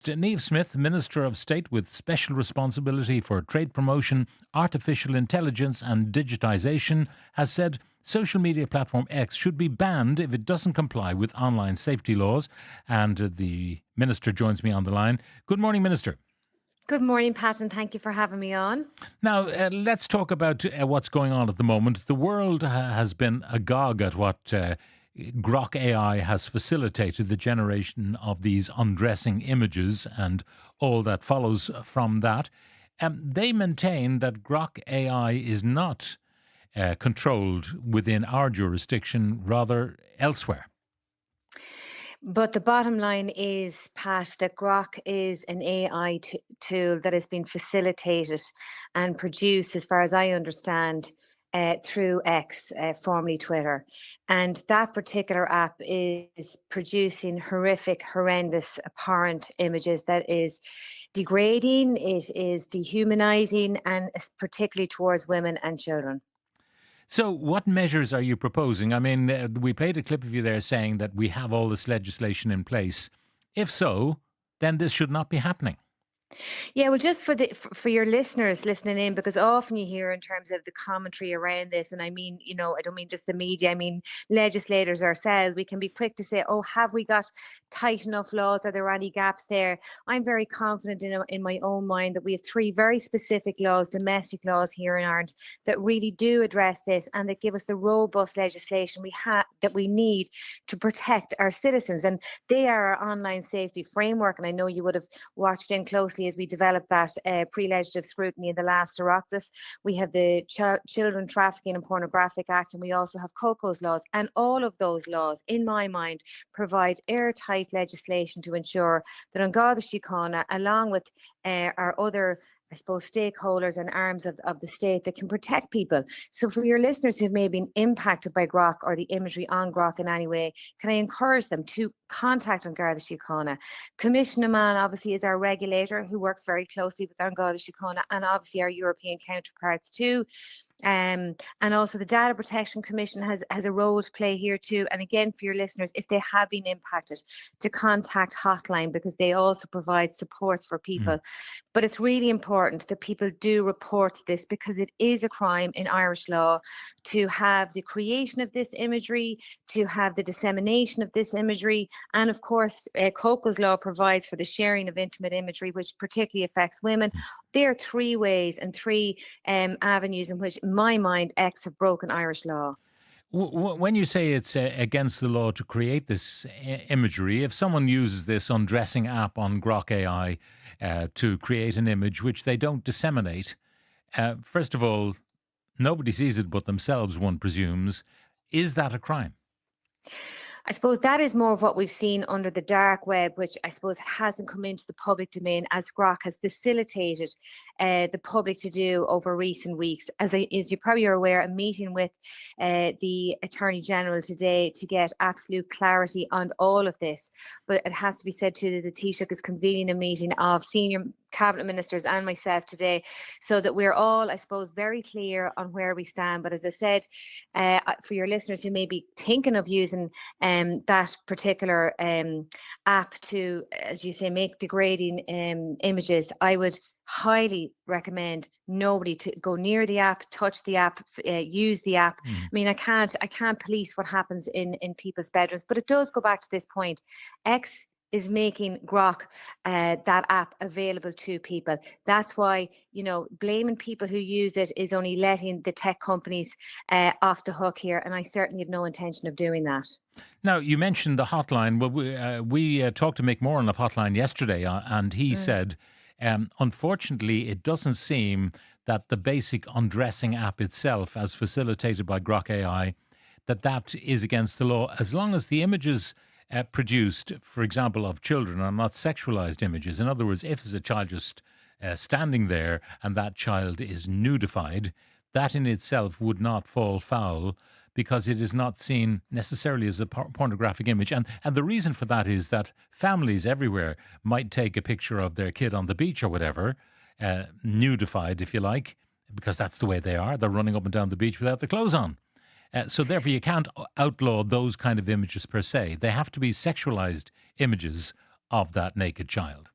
Niamh Smyth, Minister of State with special responsibility for trade promotion, artificial intelligence and digitisation, has said social media platform X should be banned if it doesn't comply with online safety laws. And the Minister joins me on the line. Good morning, Minister. Good morning, Pat, and thank you for having me on. Now, let's talk about what's going on at the moment. The world has been agog at what Grok AI has facilitated, the generation of these undressing images and all that follows from that. They maintain that Grok AI is not controlled within our jurisdiction, rather elsewhere. But the bottom line is, Pat, that Grok is an AI tool that has been facilitated and produced, as far as I understand, through X, formerly Twitter. And that particular app is producing horrific, horrendous, abhorrent images that is degrading, it is dehumanizing, and particularly towards women and children. So, what measures are you proposing? I mean, we played a clip of you there saying that we have all this legislation in place. If so, then this should not be happening. Yeah, well, just for your listeners listening in, because often you hear in terms of the commentary around this, and I mean, I don't mean just the media. I mean, legislators ourselves. We can be quick to say, "Oh, have we got tight enough laws? Are there any gaps there?" I'm very confident in my own mind that we have three very specific laws, domestic laws here in Ireland, that really do address this and that give us the robust legislation that we need to protect our citizens, and they are our online safety framework. And I know you would have watched in closely as we developed that pre-legislative scrutiny in the last Oireachtas. We have the Children Trafficking and Pornographic Act, and we also have COCO's laws. And all of those laws, in my mind, provide airtight legislation to ensure that An Garda Síochána, along with our other, I suppose, stakeholders and arms of the state that can protect people. So for your listeners who may have been impacted by Grok or the imagery on Grok in any way, can I encourage them to contact An Garda Síochána? Commissioner Mann obviously is our regulator who works very closely with An Garda Síochána and obviously our European counterparts too. And also the Data Protection Commission has a role to play here too. And again, for your listeners, if they have been impacted, to contact Hotline, because they also provide supports for people. But it's really important that people do report this, because it is a crime in Irish law to have the creation of this imagery, to have the dissemination of this imagery. And of course, COCO's law provides for the sharing of intimate imagery, which particularly affects women. There are three ways and three avenues in which, in my mind, X have broken Irish law. When you say it's against the law to create this imagery, if someone uses this undressing app on Grok AI to create an image which they don't disseminate, first of all, nobody sees it but themselves, one presumes. Is that a crime? I suppose that is more of what we've seen under the dark web, which I suppose hasn't come into the public domain, as Grok has facilitated the public to do over recent weeks. As you probably are aware, I'm meeting with the Attorney General today to get absolute clarity on all of this. But it has to be said too that the Taoiseach is convening a meeting of senior cabinet ministers and myself today, so that we're all, I suppose, very clear on where we stand. But as I said, for your listeners who may be thinking of using that particular app to, as you say, make degrading images, I would highly recommend nobody to go near the app, touch the app, use the app. I mean, I can't police what happens in people's bedrooms, but it does go back to this point. X is making Grok, that app, available to people. That's why, blaming people who use it is only letting the tech companies off the hook here. And I certainly have no intention of doing that. Now, you mentioned the hotline. Well, we talked to Mick Moran of Hotline yesterday, and he said, unfortunately, it doesn't seem that the basic undressing app itself, as facilitated by Grok AI, that is against the law, as long as the images produced, for example, of children are not sexualized images. In other words, if there's a child just standing there and that child is nudified, that in itself would not fall foul, because it is not seen necessarily as a pornographic image. And the reason for that is that families everywhere might take a picture of their kid on the beach or whatever, nudified, if you like, because that's the way they are. They're running up and down the beach without their clothes on. So therefore, you can't outlaw those kind of images per se. They have to be sexualized images of that naked child.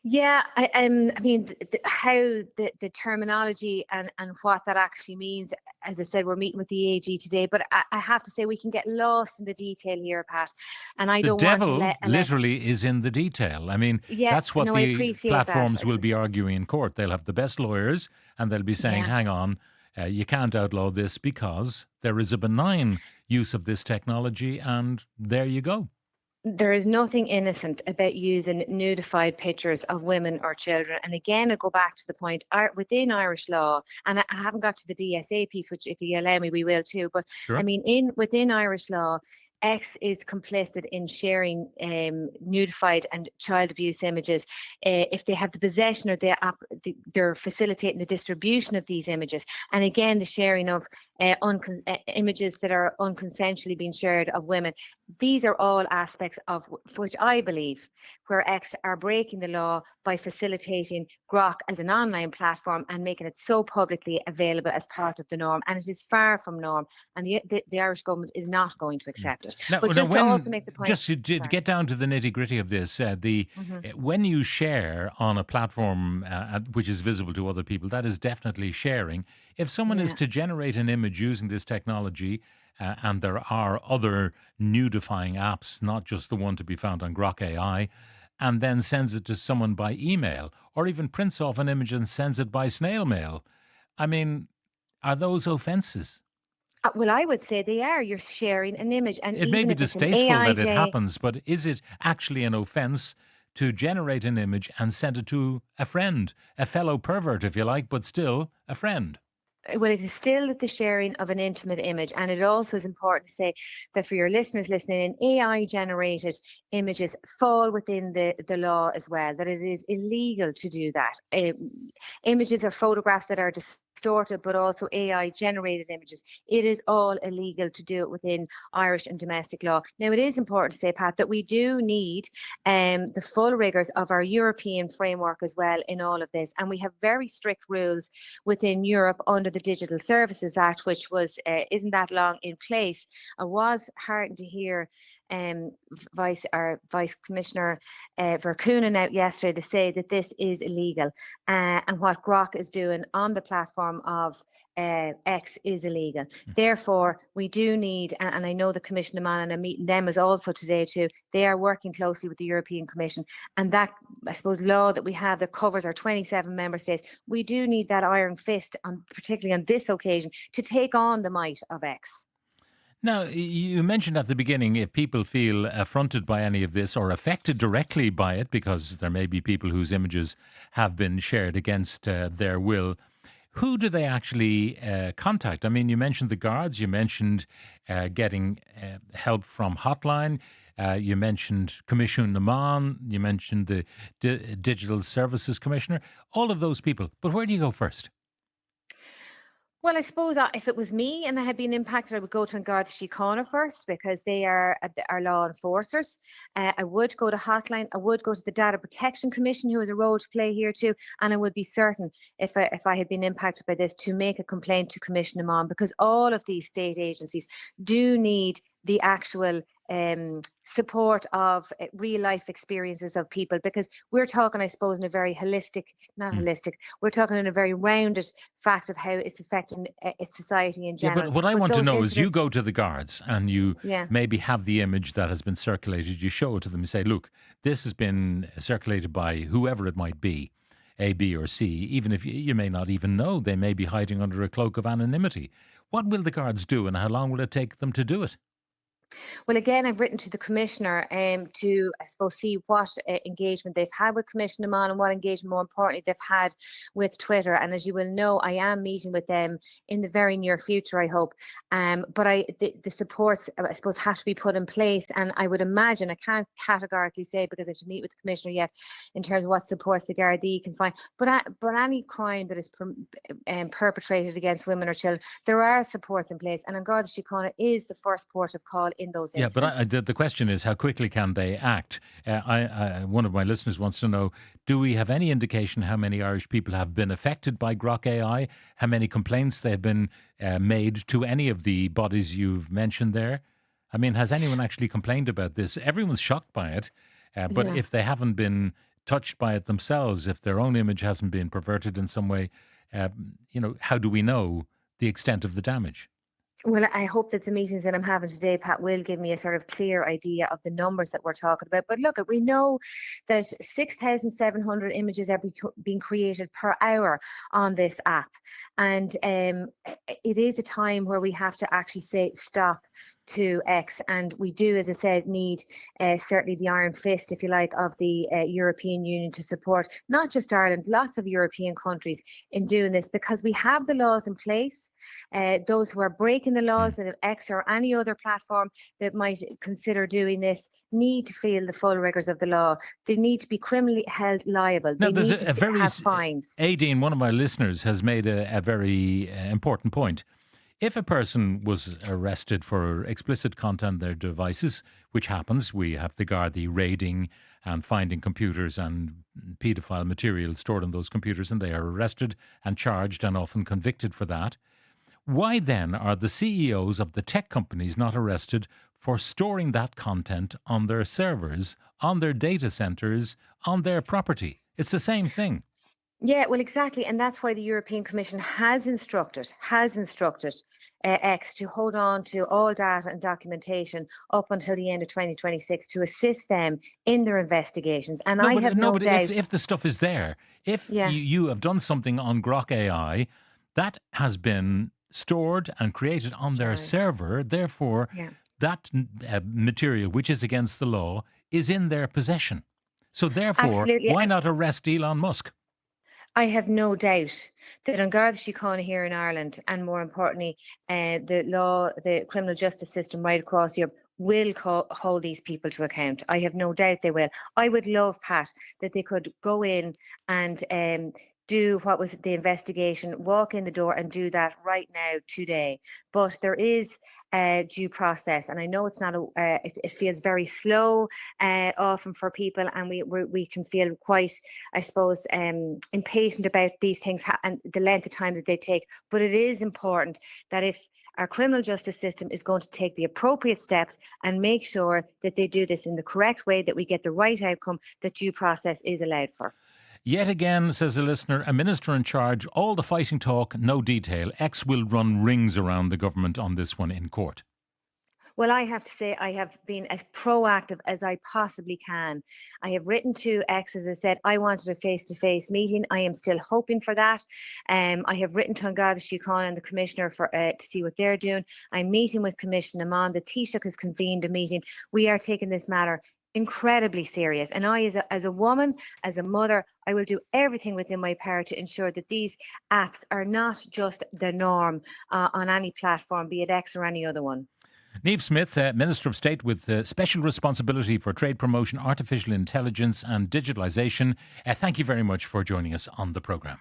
Yeah, I mean, how the terminology and what that actually means. As I said, we're meeting with the AG today, but I have to say we can get lost in the detail here, Pat. And I The don't want to devil literally is in the detail. I mean, yeah, that's what no, I the appreciate that. platforms will be arguing in court. They'll have the best lawyers and they'll be saying, Yeah. hang on, you can't outlaw this because there is a benign use of this technology. And there you go. There is nothing innocent about using nudified pictures of women or children. And again, I go back to the point within Irish law, and I haven't got to the DSA piece, which if you allow me, we will too. But I Sure. mean, in within Irish law, X is complicit in sharing nudified and child abuse images if they have the possession or they're facilitating the distribution of these images. And again, the sharing of images that are unconsensually being shared of women. These are all aspects of which I believe where X are breaking the law by facilitating Grok as an online platform and making it so publicly available as part of the norm. And it is far from norm. And the Irish government is not going to Mm. accept it. Now, But now, just to also when make the point, just to sorry. get down to the nitty gritty of this, Mhm. when you share on a platform which is visible to other people, that is definitely sharing. If someone is Yeah. to generate an image using this technology, and there are other nudifying apps, not just the one to be found on Grok AI, and then sends it to someone by email, or even prints off an image and sends it by snail mail, I mean, are those offences? Well, I would say they are. You're sharing an image, and It may even be if it's an distasteful that it AIJ, happens, but is it actually an offense to generate an image and send it to a friend, a fellow pervert, if you like, but still a friend? well, it is still the sharing of an intimate image. And it also is important to say that for your listeners listening in, AI generated images fall within the law as well, that it is illegal to do that. Images or photographs that are distorted, but also AI generated images, it is all illegal to do it within Irish and domestic law. Now, it is important to say, Pat, that we do need the full rigours of our European framework as well in all of this. And we have very strict rules within Europe under the Digital Services Act, which was isn't that long in place. I was heartened to hear Vice Commissioner Verkunen out yesterday to say that this is illegal, and what Grok is doing on the platform of X is illegal. Therefore, we do need, and I know the Commission of Man, and I'm meeting them as also today too. They are working closely with the European Commission, and that, I suppose, law that we have that covers our 27 member states. We do need that iron fist, particularly on this occasion, to take on the might of X. Now, you mentioned at the beginning if people feel affronted by any of this or affected directly by it, because there may be people whose images have been shared against their will, who do they actually contact? I mean, you mentioned the guards, you mentioned getting help from Hotline, you mentioned Commission Naman, you mentioned the Digital Services Commissioner, all of those people. But where do you go first? Well, I suppose if it was me and I had been impacted, I would go to Garda Síochána first because they are our law enforcers. I would go to Hotline. I would go to the Data Protection Commission, who has a role to play here too. And I would be certain, if I had been impacted by this, to make a complaint to Commissioner Mon, because all of these state agencies do need the actual support of real life experiences of people, because we're talking, I suppose, in a very holistic, not Hmm. holistic, we're talking in a very rounded fact of how it's affecting its society in Yeah, general. but what I But want to those know is you incidents, go to the guards and you yeah. maybe have the image that has been circulated. You show it to them and say, look, this has been circulated by whoever it might be, A, B, or C, even if you may not even know. They may be hiding under a cloak of anonymity. What will the guards do and how long will it take them to do it? Well, again, I've written to the commissioner to, I suppose, see what engagement they've had with Commissioner Mon and what engagement, more importantly, they've had with Twitter. And as you will know, I am meeting with them in the very near future, I hope. But the supports, I suppose, have to be put in place. And I would imagine, I can't categorically say because I have to meet with the commissioner yet in terms of what supports the Gardaí can find. But any crime that is perpetrated against women or children, there are supports in place. And Garda Síochána is the first port of call in those Yeah, but incidences. the question is, how quickly can they act? One of my listeners wants to know, do we have any indication how many Irish people have been affected by Grok AI? How many complaints they have been made to any of the bodies you've mentioned there? I mean, has anyone actually complained about this? Everyone's shocked by it, but Yeah. if they haven't been touched by it themselves, if their own image hasn't been perverted in some way, how do we know the extent of the damage? Well, I hope that the meetings that I'm having today, Pat, will give me a sort of clear idea of the numbers that we're talking about. But look, we know that 6,700 images are being created per hour on this app. And it is a time where we have to actually say stop to X. And we do, as I said, need certainly the iron fist, if you like, of the European Union to support not just Ireland, lots of European countries in doing this, because we have the laws in place. Those who are breaking the Mm. laws of X or any other platform that might consider doing this need to feel the full rigours of the law. They need to be criminally held liable. Now, They there's need to a very, have fines. Aideen, one of my listeners, has made a very important point. If a person was arrested for explicit content on their devices, which happens, we have the Gardaí raiding and finding computers and paedophile material stored on those computers, and they are arrested and charged and often convicted for that. Why then are the CEOs of the tech companies not arrested for storing that content on their servers, on their data centers, on their property? It's the same thing. Yeah, well, exactly, and that's why the European Commission has instructed X to hold on to all data and documentation up until the end of 2026 to assist them in their investigations. And No, I but have no, no but if doubt. if the stuff is there, if Yeah, you have done something on Grok AI, that has been stored and created on their sorry. server, therefore Yeah, that material, which is against the law, is in their possession. So therefore, absolutely. why And not arrest Elon Musk? I have no doubt that on Garda Síochána here in Ireland, and more importantly, the criminal justice system right across Europe will hold these people to account. I have no doubt they will. I would love, Pat, that they could go in and do what was the investigation, walk in the door and do that right now, today. But there is a due process, and I know it's not it feels very slow often for people, and we can feel quite, I suppose, impatient about these things and the length of time that they take. But it is important that if our criminal justice system is going to take the appropriate steps and make sure that they do this in the correct way, that we get the right outcome, that due process is allowed for. Yet again, says a listener, a minister in charge, all the fighting talk, no detail. X will run rings around the government on this one in court. Well, I have to say, I have been as proactive as I possibly can. I have written to X, as I said, I wanted a face to face meeting. I am still hoping for that. I have written to Garda Síochána and the Commissioner to see what they're doing. I'm meeting with Commissioner Niamh. The Taoiseach has convened a meeting. We are taking this matter incredibly serious. And I, as a woman, as a mother, I will do everything within my power to ensure that these apps are not just the norm on any platform, be it X or any other one. Niamh Smyth, Minister of State with special responsibility for trade promotion, artificial intelligence and digitalisation. Thank you very much for joining us on the programme.